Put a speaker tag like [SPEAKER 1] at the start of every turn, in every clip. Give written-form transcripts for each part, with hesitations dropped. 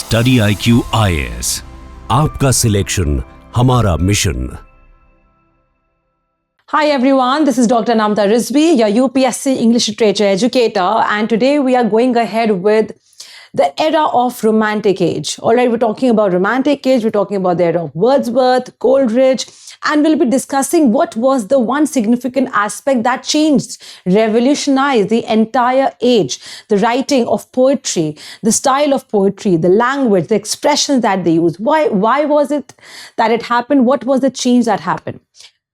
[SPEAKER 1] StudyIQ IAS, आपका selection हमारा mission.
[SPEAKER 2] Hi everyone, this is Dr. Anamta Rizvi, your UPSC English Literature educator, and today we are going ahead with the era of Romantic Age. Alright, we're talking about Romantic Age, we're talking about the era of Wordsworth, Coleridge, and we'll be discussing what was the one significant aspect that changed, revolutionized the entire age, the writing of poetry, the style of poetry, the language, the expressions that they use. Why was it that it happened? What was the change that happened?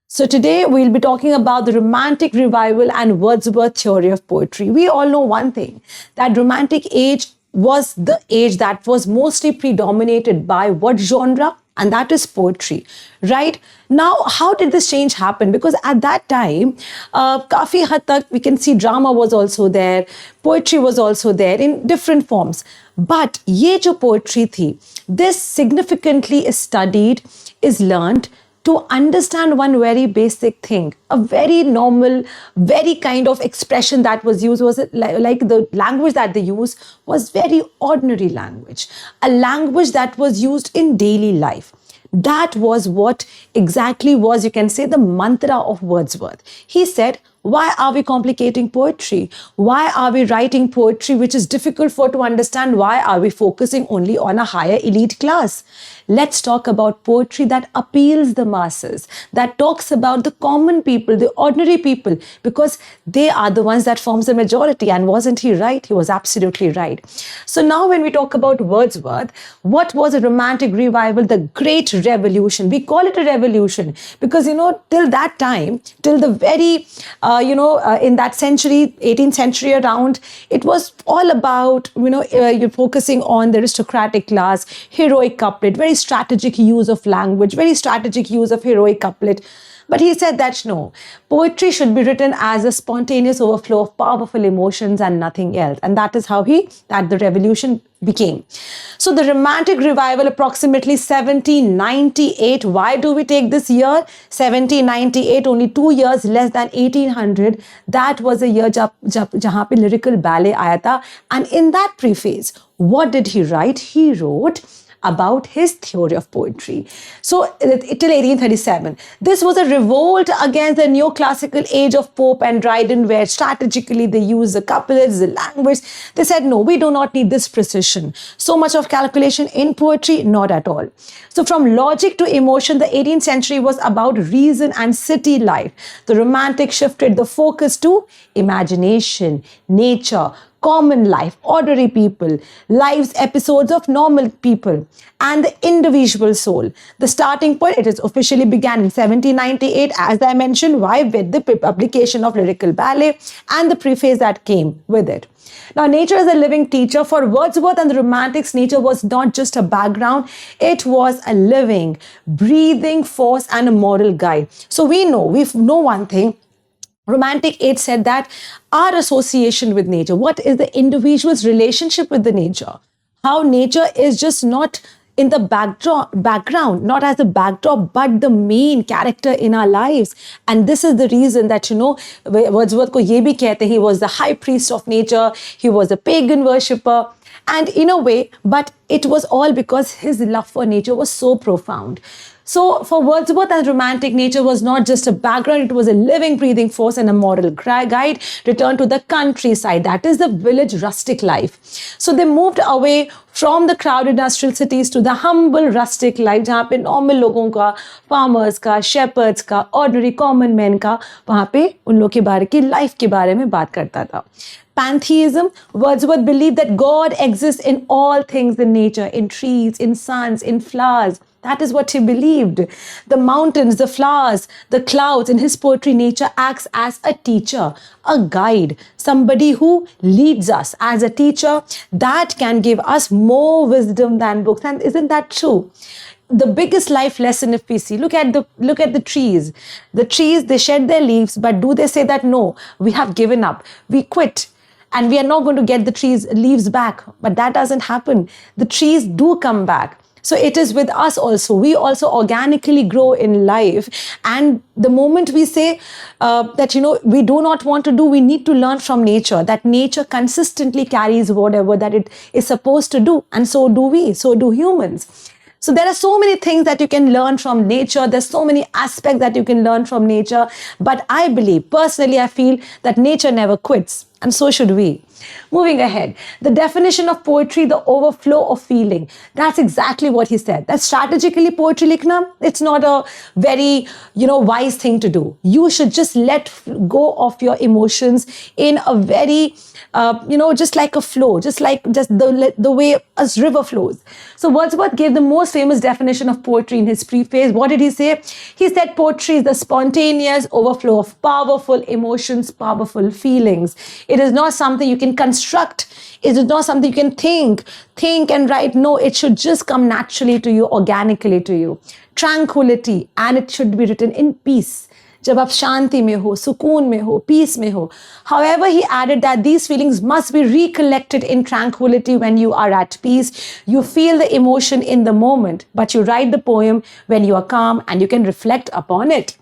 [SPEAKER 2] So today we'll be talking about the Romantic Revival and Wordsworth theory of poetry. We all know one thing, that Romantic age was the age that was mostly predominated by what genre? And that is poetry, right? Now, how did this change happen? Because at that time, kafi had tak we can see drama was also there, poetry was also there in different forms. But ye jo poetry thi, this significantly is studied, is learned, to understand one very basic thing, a very normal, very kind of expression that was used was like the language that they use was very ordinary language, a language that was used in daily life. That was what exactly was, you can say, the mantra of Wordsworth. He said, why are we complicating poetry? Why are we writing poetry which is difficult for to understand? Why are we focusing only on a higher elite class? Let's talk about poetry that appeals the masses, that talks about the common people, the ordinary people, because they are the ones that forms the majority. And wasn't he right? He was absolutely right. So now when we talk about Wordsworth, what was a Romantic revival? The Great Revolution. We call it a revolution because, till that time, till the very, in that century, 18th century around, it was all about, you're focusing on the aristocratic class, heroic couplet, very strategic use of language, very strategic use of heroic couplet. But he said that no, poetry should be written as a spontaneous overflow of powerful emotions and nothing else. And that is how that the revolution became. So the Romantic revival, approximately 1798. Why do we take this year? 1798, only 2 years less than 1800. That was a year jahan pe lyrical ballet aaya tha. And in that preface, what did he write? He wrote about his theory of poetry. So till 1837, this was a revolt against the neoclassical age of Pope and Dryden, where strategically they used the couplets, the language. They said, no, we do not need this precision. So much of calculation in poetry, not at all. So from logic to emotion, the 18th century was about reason and city life. The Romantic shifted the focus to imagination, nature, common life, ordinary people, lives, episodes of normal people, and the individual soul. The starting point, it is officially began in 1798, as I mentioned, why? With the publication of lyrical ballet and the preface that came with it. Now, nature is a living teacher. For Wordsworth and the Romantics, nature was not just a background, it was a living, breathing force and a moral guide. So we know one thing. Romantic age said that our association with nature, what is the individual's relationship with the nature? How nature is just not in the background, not as a backdrop, but the main character in our lives. And this is the reason that, Wordsworth ko ye bhi kehte, he was the high priest of nature, he was a pagan worshipper. And in a way, but it was all because his love for nature was so profound. So for Wordsworth and Romantic, nature was not just a background, it was a living, breathing force and a moral guide. Return to the countryside, that is the village rustic life. So they moved away from the crowded industrial cities to the humble rustic life, जहाँ पे normal लोगों का, farmers का, shepherds का, ordinary common men का, वहाँ पे उन लोग के बारे की life के बारे में बात करता था. Pantheism, Wordsworth believed that God exists in all things in nature, in trees, in suns, in flowers. That is what he believed. The mountains, the flowers, the clouds. In his poetry, nature acts as a teacher, a guide, somebody who leads us as a teacher that can give us more wisdom than books. And isn't that true? The biggest life lesson, if we see, look at the trees. The trees, they shed their leaves, but do they say that, no, we have given up, we quit, and we are not going to get the leaves back? But that doesn't happen. The trees do come back. So it is with us also. We also organically grow in life. And the moment we say that, we do not want to do, we need to learn from nature, that nature consistently carries whatever that it is supposed to do. And so do we, so do humans. So there are so many things that you can learn from nature. There's so many aspects that you can learn from nature. But I believe, personally, I feel that nature never quits. And so should we. Moving ahead, the definition of poetry, the overflow of feeling. That's exactly what he said. That strategically poetry likhna, it's not a very, wise thing to do. You should just let go of your emotions in a very, just like a flow, just the way a river flows. So Wordsworth gave the most famous definition of poetry in his preface. What did he say? He said poetry is the spontaneous overflow of powerful emotions, powerful feelings. It is not something you can construct. It is not something you can think and write. No, it should just come naturally to you, organically to you. Tranquility, and it should be written in peace. जब आप शांति में हो, सुकून में हो, peace में हो. However, he added that these feelings must be recollected in tranquility when you are at peace. You feel the emotion in the moment, but you write the poem when you are calm and you can reflect upon it.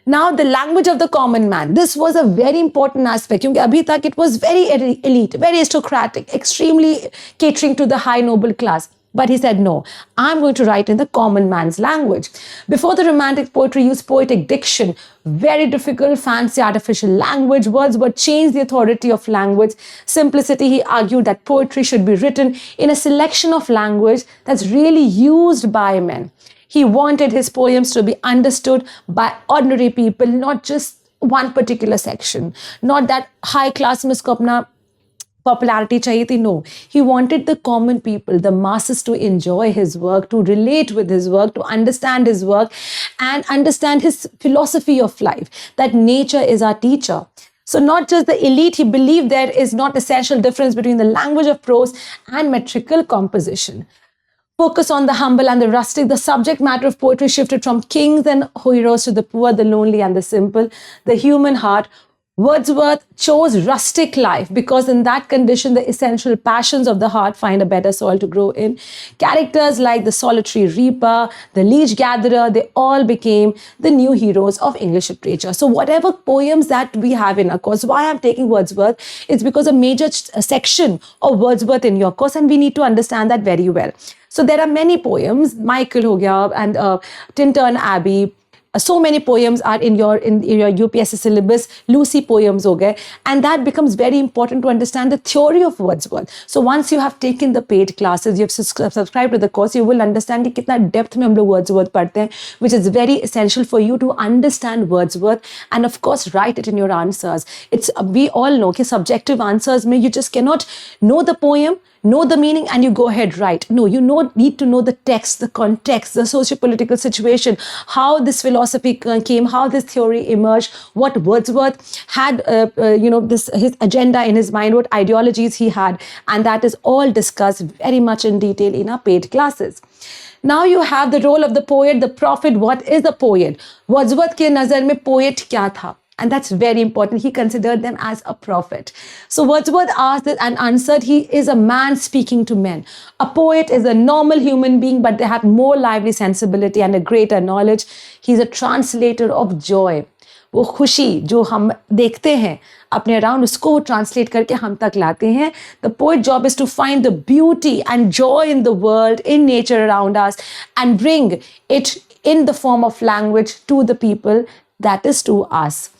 [SPEAKER 2] Now, the language of the common man. This was a very important aspect. Because abhi tak it was very elite, very aristocratic, extremely catering to the high noble class. But he said, no, I'm going to write in the common man's language. Before the Romantic poetry used poetic diction, very difficult, fancy, artificial language. Wordsworth changed the authority of language. Simplicity, he argued that poetry should be written in a selection of language that's really used by men. He wanted his poems to be understood by ordinary people, not just one particular section. Not that high class mein usko apna popularity chahiye thi. No, he wanted the common people, the masses, to enjoy his work, to relate with his work, to understand his work and understand his philosophy of life, that nature is our teacher. So not just the elite, he believed there is not essential difference between the language of prose and metrical composition. Focus on the humble and the rustic. The subject matter of poetry shifted from kings and heroes to the poor, the lonely and the simple, the human heart. Wordsworth chose rustic life because in that condition, the essential passions of the heart find a better soil to grow in. Characters like the solitary reaper, the liege gatherer, they all became the new heroes of English literature. So whatever poems that we have in our course, why I'm taking Wordsworth, it's because a major section of Wordsworth in your course, and we need to understand that very well. So there are many poems, Michael ho gaya, and Tintern Abbey. So many poems are in your UPSC syllabus. Lucy poems ho gaye, and that becomes very important to understand the theory of Wordsworth. So once you have taken the paid classes, you have subscribed to the course, you will understand कि कितना depth में हम लोग Wordsworth पढ़ते हैं, which is very essential for you to understand Wordsworth and of course write it in your answers. We all know कि subjective answers में you just cannot know the poem, know the meaning and you go ahead write. No, you need to know the text, the context, the socio-political situation, how this philosophy came, how this theory emerged, what Wordsworth had, his agenda in his mind, what ideologies he had, and that is all discussed very much in detail in our paid classes. Now you have the role of the poet, the prophet. What is a poet? Wordsworth के नज़र में poet क्या था? And that's very important. He considered them as a prophet. So Wordsworth asked and answered, he is a man speaking to men. A poet is a normal human being, but they have more lively sensibility and a greater knowledge. He's a translator of joy. वो खुशी जो हम देखते हैं अपने around, उसको वो translate करके हम तक लाते हैं. The poet job is to find the beauty and joy in the world, in nature around us, and bring it in the form of language to the people, that is to us.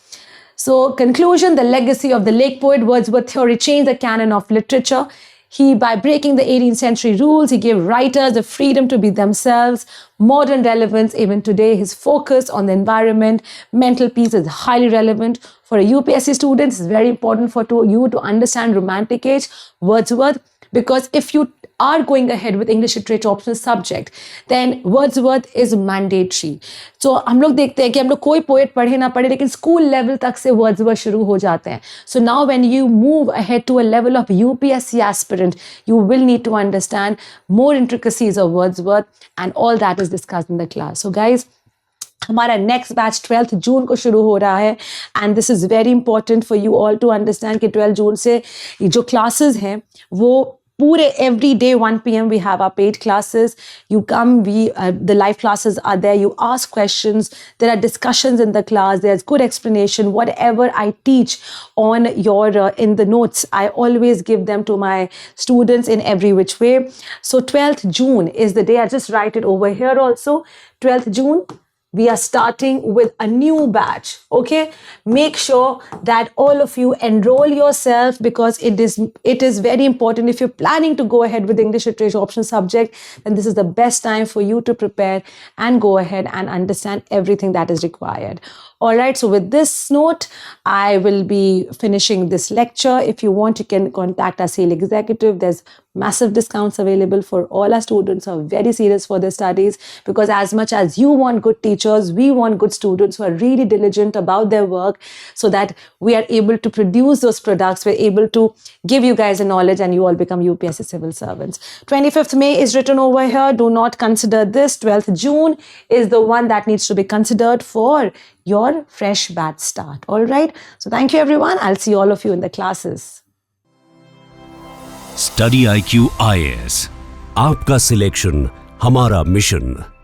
[SPEAKER 2] So conclusion, the legacy of the lake poet Wordsworth theory changed the canon of literature. By breaking the 18th century rules, he gave writers the freedom to be themselves. Modern relevance, even today, his focus on the environment, mental peace is highly relevant. For a UPSC student, it's very important for you to understand Romantic age, Wordsworth, because if you are going ahead with English literature optional subject, then Wordsworth is mandatory. So हम लोग देखते हैं कि हम लोग कोई poet पढ़े ना पढ़े, लेकिन school level तक से Wordsworth शुरू हो जाते हैं. So now when you move ahead to a level of UPSC aspirant, you will need to understand more intricacies of Wordsworth, and all that is discussed in the class. So guys, हमारा next batch 12 जून को शुरू हो रहा है, and this is very important for you all to understand कि 12 जून से जो क्लासेस हैं वो Every day 1 p.m. we have our paid classes. You come, the live classes are there. You ask questions. There are discussions in the class. There's good explanation. Whatever I teach on in the notes, I always give them to my students in every which way. So 12th June is the day. I just write it over here also. 12th June. We are starting with a new batch, okay? Make sure that all of you enroll yourself, because it is very important. If you're planning to go ahead with English literature option subject, then this is the best time for you to prepare and go ahead and understand everything that is required. All right, so with this note, I will be finishing this lecture. If you want, you can contact our sales executive. There's massive discounts available for all our students who are very serious for their studies, because as much as you want good teachers, we want good students who are really diligent about their work, so that we are able to produce those products. We're able to give you guys the knowledge and you all become UPSC civil servants. 25th May is written over here. Do not consider this. 12th June is the one that needs to be considered for your fresh batch start. All right. So thank you, everyone. I'll see all of you in the classes.
[SPEAKER 1] StudyIQ IAS, आपका selection हमारा mission.